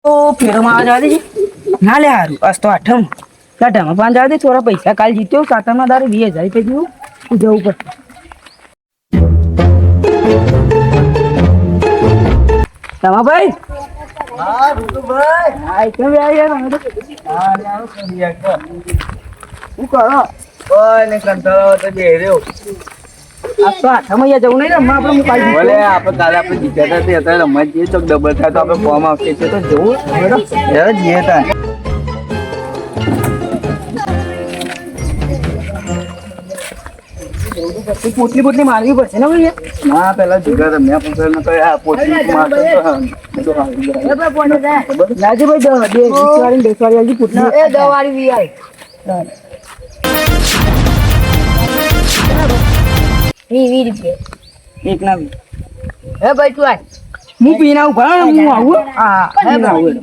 તો ફેરમાં જવા દેજે ના લે હારું બસ તો આઠમ આઠમ પાંચ જવા દે થોડા પૈસા કાલ જીત્યો સાતમમાં તારે 20,000 રૂપિયા જેવું જવું પડશે તમાભાઈ હા ઋતુભાઈ હા એકદમ યાર અમે તો હા ને આવું કરી યાર શું કરો કોઈ ને કંટાળો તો બે રહ્યો આ તો આઠમ અહીંયા જવું નહીં ને આપણે કાલ ભલે આપણે કાલે આપણે જીત્યા હતા તે અત્યારે રમવા જઈએ તો ડબલ થાય તો આપણે ફોર્મ આવશે છે તો જવું યાર જઈએ તાર પોટલી પોટલી મારવી પડશે ને ભાઈ ના પેલા જુગા રમ્યા પણ પેલા તો આ પોટલી મારતો તો લાજે ભાઈ 20 વાળી પોટલી એ 10 વાળી વી આય 20 રૂપિયા એક ના હે ભાઈ તું આય હું પીના ઉભા હું આવું હા હે આવું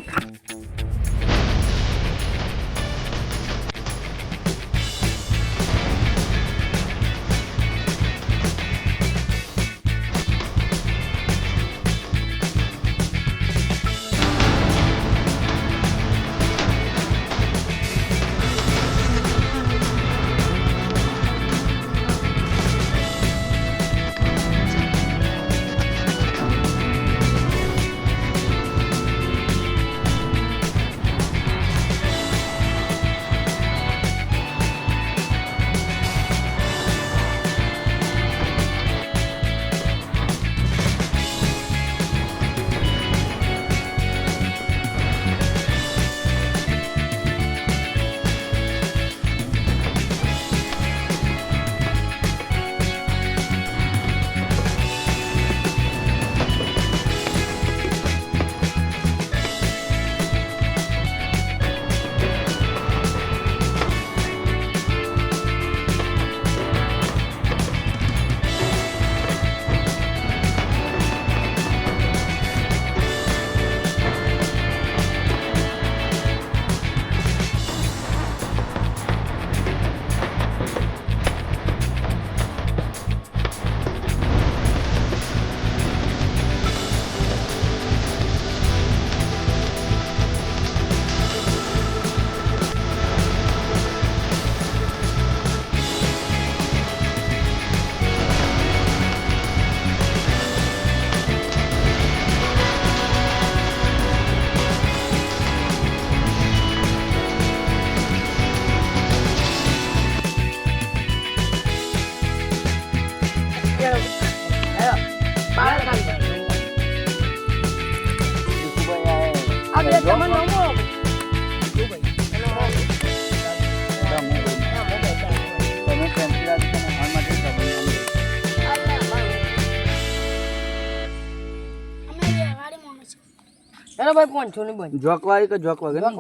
હેલો ભાઈ કોણ છો ને બોલ જોકવાળી કે જોક વગર ના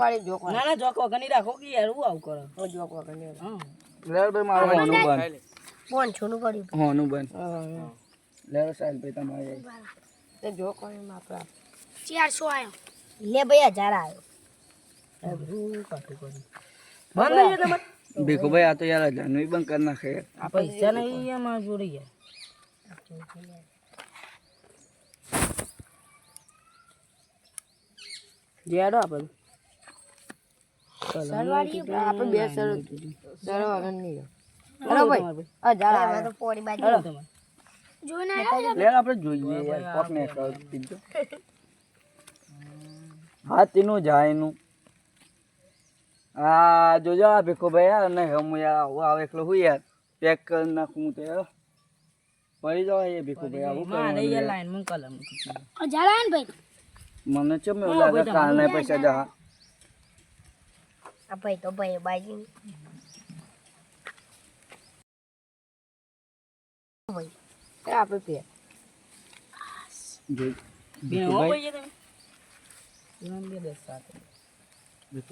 ના જોક વગર નહીં રાખો કે યાર હું આવું કરો ઓ જોક વગર નહીં હા લેર ભાઈ મારો હોનું બન કોણ છો નું કર્યું હોનું બન લેર સાહેબ ભાઈ તમારે તે જોક વગર માં આપડા 400 આયો લે ભાઈ 1000 આયો હું કાટું કરી બંધ થઈ ગયો તમારે ભીખુ ભાઈ આ તો યાર જાનવી બંધ કરી નાખે આ પૈસા નહીં એમાં જોડી ગયા જેડો આપણે સરવાળી આપણે બે સરવાળા નહીં હેલો ભાઈ આ જારા તો પોડી બાજુ જોઈને આયા લે આપણે જોઈએ યાર કોક ને પીજો હા તેનું જાય નું આ જોજો આ ભીખુ ભાઈ યાર ને હું યાર આવે એકલો હું યાર પેક કરી નાખું તો યાર પડી જાવ એ ભીખુ ભાઈ આવું મારે યાર લાઈન માં કલમ જારા ને ભાઈ મને ચમ એવું લાગે કારણે પૈસા જા આ ભાઈ તો ભાઈ બાજી ભાઈ આપણે પે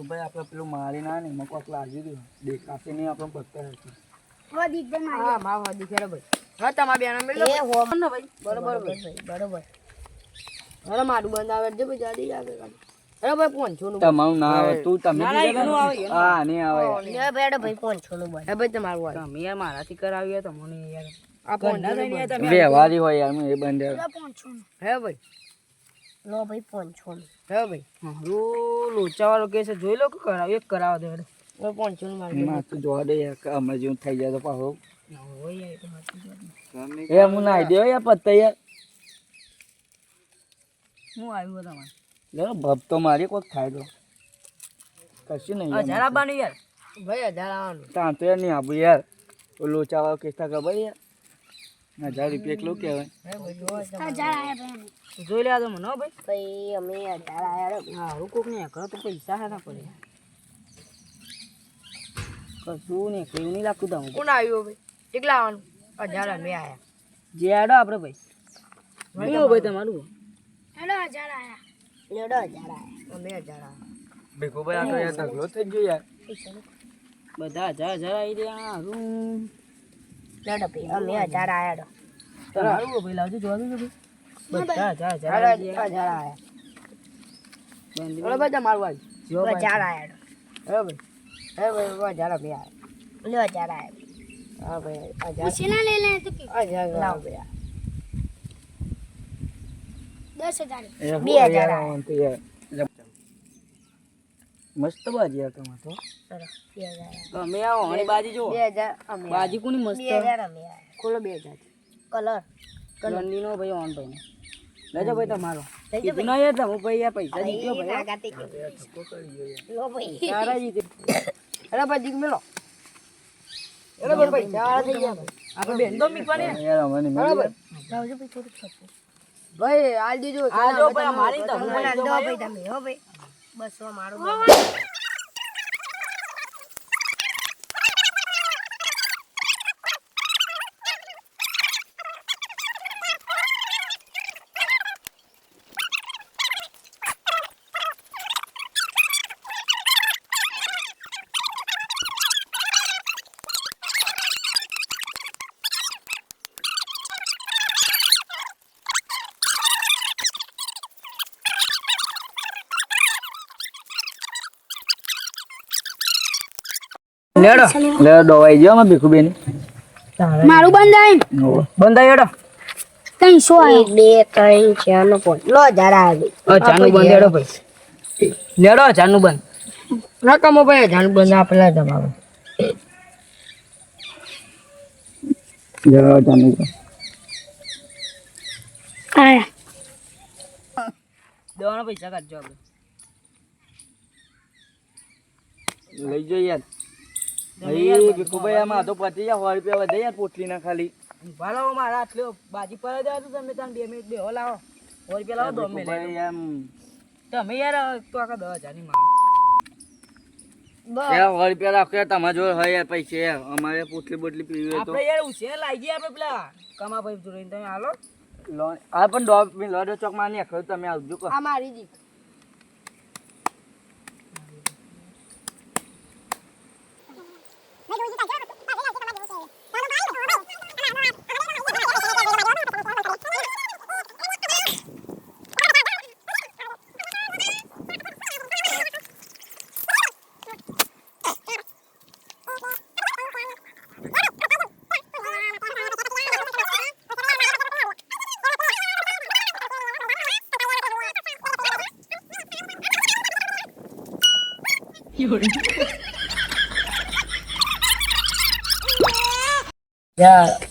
ભાઈ આપણે પેલું મારી ના ને એમાં કોક લાગી ગયું દેખાશે નહીં આપણે પત્તા હા માવા દીખેલો ભાઈ હા તમારા બેનો મેલો એ હો ને ભાઈ બરોબર ભાઈ બરોબર અરે મારું બંધ આવે છે ભાઈ જાડી આવે અરે ભાઈ 500 નું તમારું ના આવે તું તમે હા નહીં આવે લે બેડો ભાઈ 500 નું હે ભાઈ તમારું આવે તમે યાર મારાથી કરાવ્યો તમને યાર આ 500 તમે વ્યવહારી હોય યાર એ બંધ 500 હે ભાઈ લો ભાઈ 500 નું હે ભાઈ હારું લોચા વાળો કેસ જોઈ લો કે કરાવ એક કરાવ દે હવે 500 નું મારી માં તો જોવા દે યાર અમે જેવું થઈ જાય તો પાછો હોય યાર તો મારી એ હું નાઈ દેવ યાર પત્તા યાર હું આવ્યું તમારે લે ભબ તો મારી કોક થાય તો કશું નહીં હજાર આવવાનું યાર ભાઈ 1000 આવવાનું તાન તો યાર નહીં આબુ યાર ઓ લોચા વાળો કેસ થાય ખબર યાર 1000 રૂપિયા એકલું કહેવાય હે ભાઈ જો 1000 આયા ભાઈ જોઈ લે તો મને હો ભાઈ ભાઈ અમે 1000 આયા હા હું કોક ને કરો તો પૈસા હે ના પડે કશું નહીં કેવું નહીં લાગતું તમને કોણ આવ્યું ભાઈ કેટલા આવવાનું 1000 અમે આયા જે આડો આપણે ભાઈ શું ભાઈ તમારું હેલો 1000 આયા લેડો 1000 આયા અમે 1000 આયા ભેગો ભાઈ આ તો યાર ઢગલો થઈ ગયો યાર બધા 1000 આવી રહ્યા હારું લેડો ભાઈ અમે 1000 આયા હારું ભાઈ લાવજો જોવા દો બધા 1000 આયા બોલો ભાઈ તમારું આવી જો 1000 આયા હે ભાઈ 1000 અમે આયા લે 1000 આયા હા ભાઈ 1000 શેના લે લે તો 1000 લાવ ભાઈ 10000 એ હું 2000 યાર આવું તો યાર મસ્ત બાજી આ તમાર તો સરસ 2000 તમે આવો અને બાજી જો 2000 અમે બાજી કોની મસ્ત 2000 અમે આયા ખોલો 2000 કલર રંડીનો ભાઈ ઓન ભાઈ લેજો ભાઈ તમારો લઈ કીધું ના યાર તમે ભાઈ યાર પૈસા જીત્યો ભાઈ નાગાતી લો ભાઈ સારા જીતે અરે ભાઈ દીક મેલો અરે ભાઈ પૈસા થઈ ગયા આપણે બેન તો મીકવાની યાર અમને બરાબર લાવજો ભાઈ થોડું ખપો ભાઈ આલ દીજો આ જો ભાઈ મારી તો તમે મને દો ભાઈ તમે હો ભાઈ 200 મારું લેડો લે દવાઈ જો માં ભીખુ બેન મારું બંધાય બંધાઈ હેડો 300 આયા 1 2 3 4 નો પોઈન્ટ લો 1000 આયા ચાનું બંધ હેડો ભાઈ લેડો ચાનું બંધ રકમો ભાઈ ચાનું બંધ આપેલા તમારો જરા જાની આયા દેવાના પૈસા કાઢજો આપણે લઈ જો યાર ભાઈ ભીખુ ભાઈ આમાં તો પતી જાય 100 રૂપિયા વધે યાર પોટલી ના ખાલી ભાલો મારા આટલો બાજી પર જ તો તમે ત્યાં 2 મિનિટ બેહો લાવો 100 રૂપિયા લાવો 2 મિનિટ ભાઈ એમ તમે યાર તો આખા 10,000 ની માંગ યાર 100 રૂપિયા રાખો યાર તમારા જોડે હોય યાર પૈસા યાર અમારે પોટલી બોટલી પીવી હોય તો આપણે યાર ઉછેર લાગી ગયા આપણે પેલા કમા ભાઈ જોઈને તમે હાલો લોન આ પણ લોડો ચોક માં નહીં આખો તમે આવજો કો આ મારી જી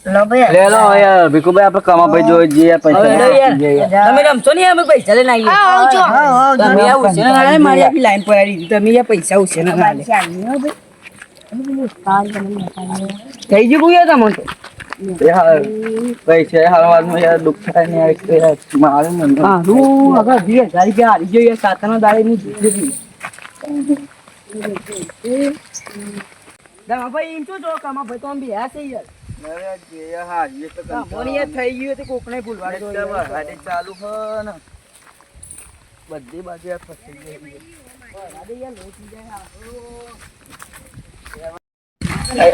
લો ભાઈ લે લો યાર ભીખુ ભાઈ આપણે કમા ભાઈ જોઈ જઈએ પૈસા તમે રમશો નહીં અમે પૈસા લઈને આવીએ આવજો તમે આ ઉછેર ના મારી આપી લાઈન પર આવી તમે યાર પૈસા ઉછેર ના લે થઈ ગયું યાર તમને યાર પૈસા હાલવાનું યાર દુઃખ થાય ને યાર યાર મારું મન હા હું આગળ 20,000 રૂપિયા હારી ગયો યાર સાતના દાડે ની જીતી દમા ભાઈ એમ શું જો કમા ભાઈ તો આમ બી હશે યાર હા એ તો મોની યાર થઈ ગયું તો કોકને ભૂલવા દો ગાડી ચાલુ હો ને બધી બાજુ યાર ફસી ગઈ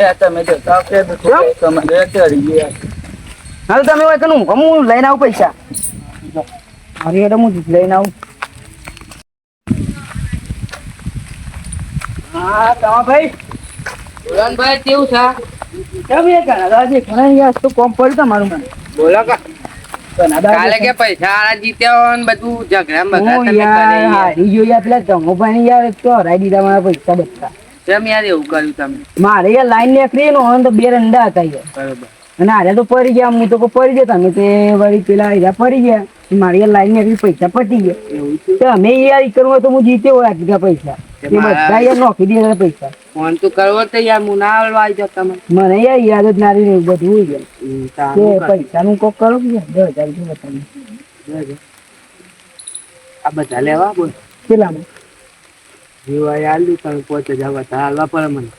યાર તમે જોતા કે તમે ચડી ગયા હાલ તમે હોય કનું હું લઈને આવું પૈસા મારી એટલે હું લઈને આવું હા કમા ભાઈ ભાઈ કેવું છે કેમ એ ઘણા દાદી ઘણા યાર તો કોમ પડ્યું તમારું મને બોલો કા કાલે કે પૈસા આળા જીત્યા હોય ને બધું ઝઘડા બગડા હું તમે યાર કરે યાર. હારી ગયો યાર પેલા ધમોભાઈ યાર એક તો હરાઈ દીધા મારા પૈસા બધા. કેમ યાર એવું કર્યું તમે? મારે યાર લાઈન નીકળી ને તો 2 રંડા હતા યાર. બરોબર. અને હારે તો પડી ગયા હું તો પડી ગયા તમે તે વળી પેલા હીરા પડી ગયા મારી યાર લાઈન નીકળી પૈસા પટી ગયા એવું છે? તો અમે યાર ઈ કરવા તો હું જીત્યો હોય આટલા પૈસા તે તે મારા- બધા યાર નોખી દીધા પૈસા ફોન તો કરવો તો યાર હું ના આવડવા આવી જાત તમે. મને યાર યાદ જ ના રહી બધું હોય ગયા તારું તે કર. પૈસાનું કોક કરો કે 10,000 રૂપિયા બતાવી જોજો. આ બધા લેવા બોલ. કેટલામાં જીવાય આલ્યું તમે 5,000 વધારે હાલવા પડે મને.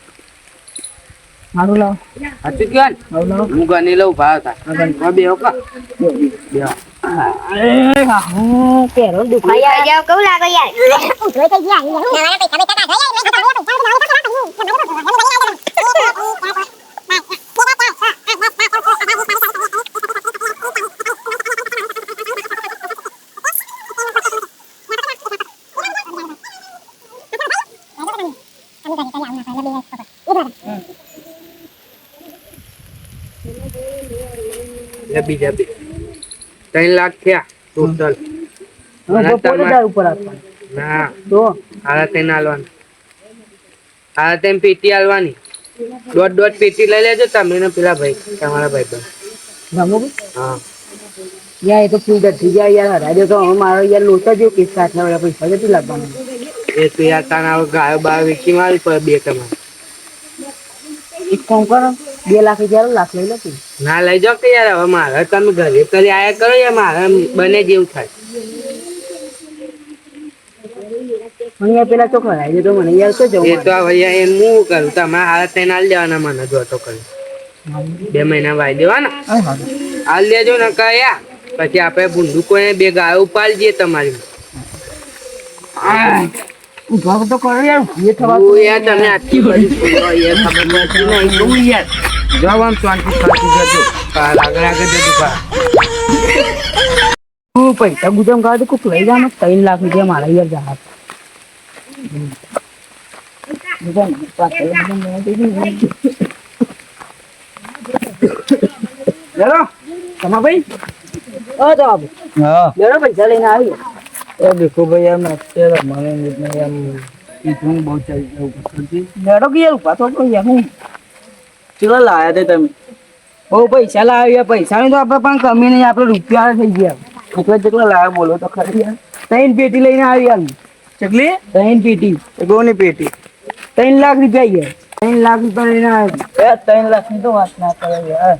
મારું લાવો સાચું કયો ને? મારું લાવો હું ગણી લઉં ભાવ તા. બે હો કા? બે હો. હું કેરો દુખાઈ આવી જાવ કેવું લાગે યાર ઉઠો તો ગયા નાના પૈસા બીજા બે 3 લાખ થયા ટોટલ. પોતાના ઉપર આપવાનું ના તો હારા તેને હાલવાનું. હારા તેને પેટી હાલવાની. દોઢ પેટી લઈ લેજો તમે ને પેલા ભાઈ તમારા ભાઈ પર. ગમો હા યાર એ તો ફૂલ થઈ જાય યાર હરાજો તો હવે મારો યાર લોચા જો કે આટલા વાળા પૈસા કેટલી લાગવાના એ તો યાર તાના ગાયો બાર વેચી મારી પર બે તમારે. એક કામ કરો 2 લાખ રૂપિયા લાખ લઈ લો તું ના લઈ જાઓ કે યાર હવે મારે તમે ઘરે કરી આયા કરો યાર મારે બને જેવું થાય. મને યાર પેલા ચોખ્ખા હરાજો તો મને યાર શું જવું એ તો હવે યાર એમ હું કરું તમારે હારા તેને હાલ દેવાના મને જોતો કરી 2 મહિના વાઈ દેવાના હાલ દેજો ને કયા પછી આપણે ભૂંડું કોઈ 2 ગાયો ઉપાડીએ તમારી. ઉભા તો કરો યાર એ થવા હું યાર તમે આટલી બધી છોડો યાર ખબર નથી નહીં તો હું યાર જાવ આમ શાંતિ શાંતિ જજો આગળ જજો પા. તું પૈસા ગુજામ કાઢ કોક લઈ જા 3 લાખ રૂપિયા મારા યાર જહાજ ચલો તમા ભાઈ ઓ તો બાબુ હા લેરો પૈસા લઈને આવી એ દેખો ભાઈ યાર મેં અત્યારે મને યાર ઈથું બહુ ચાલી જવું પડતી. લેરો કે યાર ઉભા તો કહો યાર હું ચલો લાયા તે તમે બહુ પૈસા લાવ્યા પૈસાની તો આપણે પણ કમી નહીં આપણે રૂપિયા થઈ ગયા એટલે જેટલા લાયા બોલો તો ખરી યાર. 3 પેટી લઈને આવી યાર કેટલી? 3 પેટી ગોની પેટી 3 લાખ રૂપિયા યાર 3 લાખ રૂપિયા લઈને આવી એ 3 લાખની તો વાત ના કરો યાર.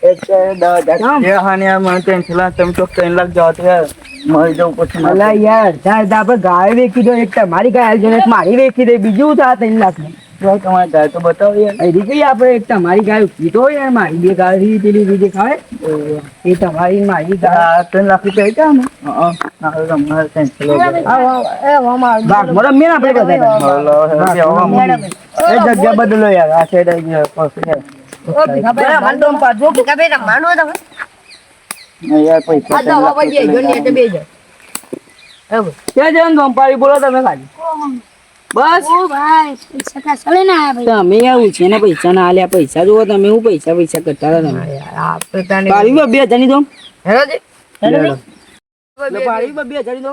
એક 10,000 જે હાની યાર મને ટેન્શન લાગે તમે તો 3 લાખ જાઓ તો યાર મરી જવું પછી અલા યાર ત્યાં આપણે ગાય વેચી દો એક તમારી ગાય આવી જાય એક મારી વેચી દે બીજું થાય 3 લાખ તમારે ગાય તો બતાવો યાર. અહીંથી કઈ આપણે એક તમારી ગાય કીધો હોય મારી 2 ગાય પેલી બીજી ખાય એ તમારી મારી ગાય 3 લાખ રૂપિયા આપ્યા ને તમારે ટેન્શન ભાગમાં રમીએ ને આપણે બધા એ જગ્યા બદલો યાર આ સાઈડ આવી ગયો પછી યાર પૈસા ક્યાં જવાનું ગંપારી બોલો તમે ખાલી બસ તમે આવું છે ને પૈસા ના આલ્યા પૈસા જુઓ તમે હું પૈસા કરતા હતા તમે પાડી 2,000 ની દો પાડી 2,000 ની દો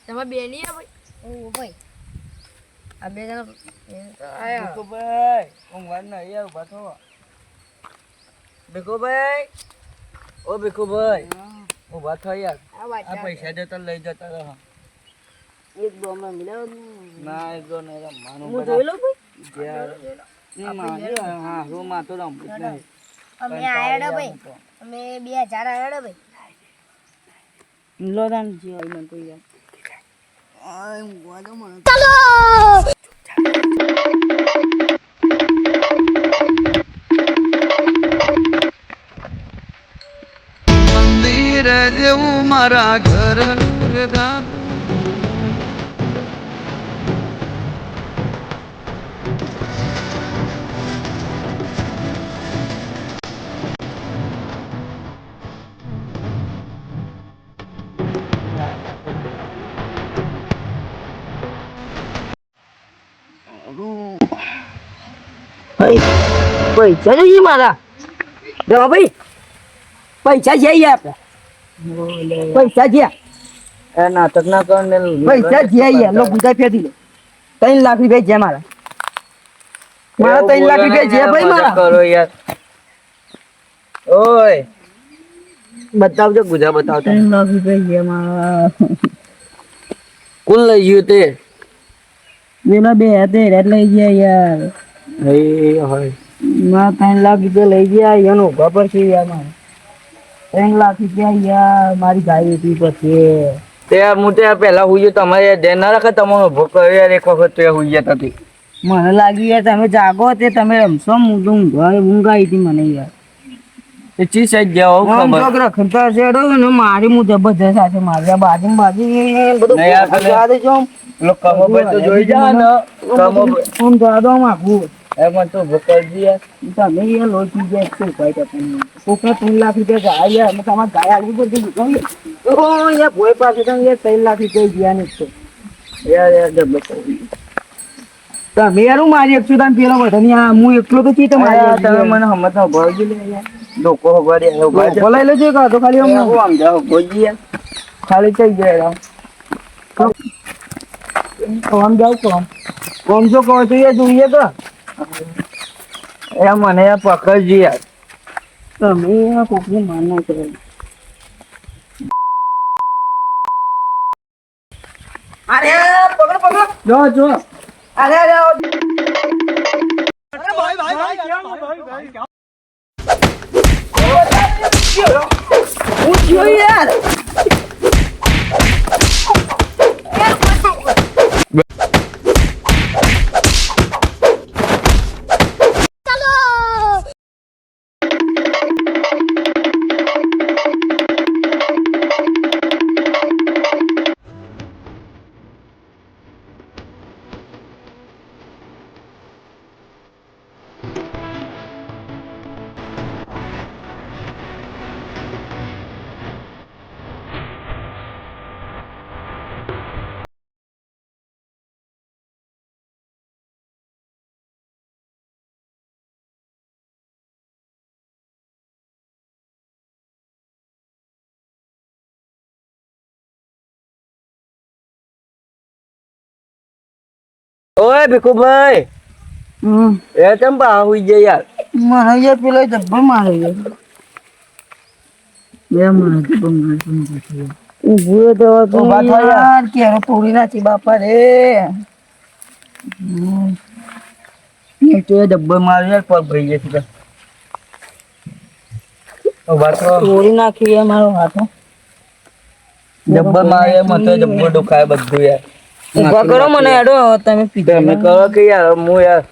તમે બે નહીં ભાઈ આ બે જણા ભીખુભાઈ ઊંઘવા નહીં યાર ઉભા થો. ભીખુભાઈ ઓ ભીખુભાઈ ઉભા થો યાર. આ પૈસા દેતા લઈ જતા રહો. એક દો હમણાં મિલાવો ના એક દો નહીં રમવાનું હું જોઈ લઉં હા હું માં તો રમવું જ નહીં. અમે આયડો ભાઈ અમે 2000 આયડો ભાઈ લો દાન જી આઈ મન તો યાર મંદિર જેવું મારા ઘર પૈસા જોઈએ મારા જવા ભાઈ પૈસા છે આપણે પૈસા છે એ નાટક ના કર ને પૈસા છે લો ગુંજા ફેંકી દે 3 લાખ રૂપિયા છે મારા 3 લાખ રૂપિયા છે ભાઈ મારા કરો યાર ઓય બતાવજો ગુજા બતાવતા 3 લાખ રૂપિયા છે મારા કોણ લઈ ગયું તે પેલા બે હતા એટલે લઈ ગયા યાર હોય માં 3 લાખ રૂપિયા લઈ ગયા એનો ખબર છે યાર મારે 3 લાખ રૂપિયા યાર મારી ગાય હતી પછી તે હું ત્યાં પહેલા હુઈ તમારે ધ્યાન ના રાખે તમારો ઉભો કર્યો યાર એક વખત તે હુઈ જતા હતી મને લાગ્યું યાર તમે જાગો તે તમે રમશો હું તો ઊંઘ આવી હતી મને યાર એ ચી સાઈડ જાવ ખબર રખડતા છે ને મારી હું જબરજસ્ત સાથે મારી બાજુ બધું કમો ભાઈ તો જોઈ જા ને કમો ફોન જવા દો માગું એમાં તો ઉભો કરજી યાર તમે યાર લોચી જાય શું ભાઈ તમને કોકને 3 લાખ રૂપિયા ગાય યાર તમારે ગાય આવી બધી ઓ યાર ભોય પાસે તો યાર 3 લાખ રૂપિયા ગયા ને છે યાર જબર તમે યાર હું મારી એકસો તમે પેલો બધા હું એકલો તો ચી તમારે તમે મને હમણાં ભરજી લે યાર લોકો ભરી બોલાઈ લેજો કા તો ખાલી આમ જાઓ ભોજી યાર ખાલી થઈ જાય કોમ જાવ કોમ જો કહો છો યાર જોઈએ તો એ મને પકડજી યાર તમે કોકને માનના કરો અરે પકડ પકડ જો અરે હું જોઈ યાર ઓય ભીખુભાઈ એ ચમ બા હુઈ જાય યાર મને યાર પેલો જબ્બર મારે યાર બે મને જબ્બર મારે ઉભો તો યાર કેરો તોડી નાખી બાપા રે એ તો જબ્બર મારે યાર પગ ભઈ જાય છે ઉભા તો તોડી નાખી યાર મારો હાથ જબ્બર મારે મને જબ્બર દુખાય બધું યાર ઉભા કરો મને હેડો તમે પીધા તમે કરો કે યાર હું યાર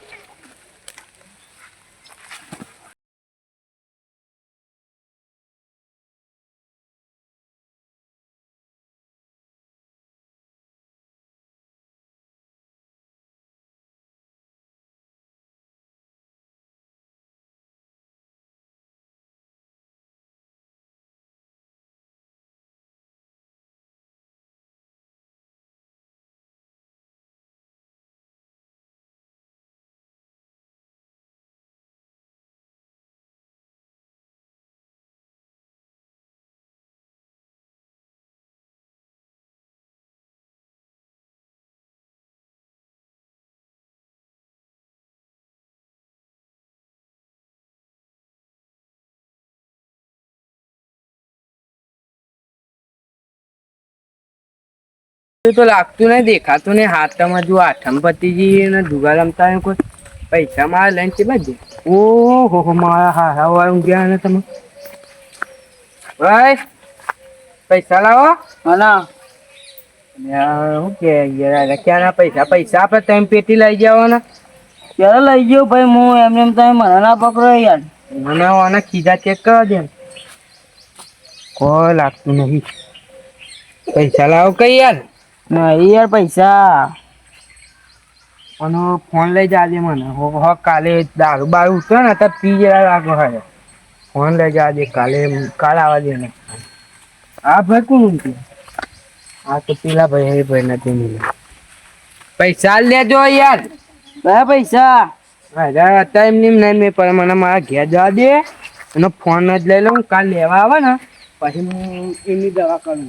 તો લાગતું નહીં દેખાતું નહીં હાથમાં જો આઠમ પતિજી ને જુગાર રમતા હોય કોઈ પૈસા મારા લઈને છે બાજુ ઓહો મારા હા વાળું ગયા ને તમે ભાઈ પૈસા લાવો ના શું કે યાર ક્યાંના પૈસા આપણે તમે પેટી લઈ જાઓ ને ક્યારે લઈ ગયો ભાઈ હું એમને તમે મને ના પકડો યાર મને આના ખીજા ચેક કરવા દે કોઈ લાગતું નહીં પૈસા લાવો કઈ યાર નહીં યાર પૈસા અને ફોન લઈ જાજે મને હો કાલે દારૂ બારૂ ઉઠો ને તો પી જરા લાગો હવે ફોન લઈ જાજે કાલે આવવા દે ને હા ભાઈ કોણ હા તો પેલા ભાઈ નથી મળે પૈસા લેજો યાર કયા પૈસા અરે અત્યારે એમની એમ નહીં મેં પણ મને મારા ઘેર જવા દે એનો ફોન જ લઈ લઉં કાલ લેવા આવે ને પછી હું એમની દવા કરું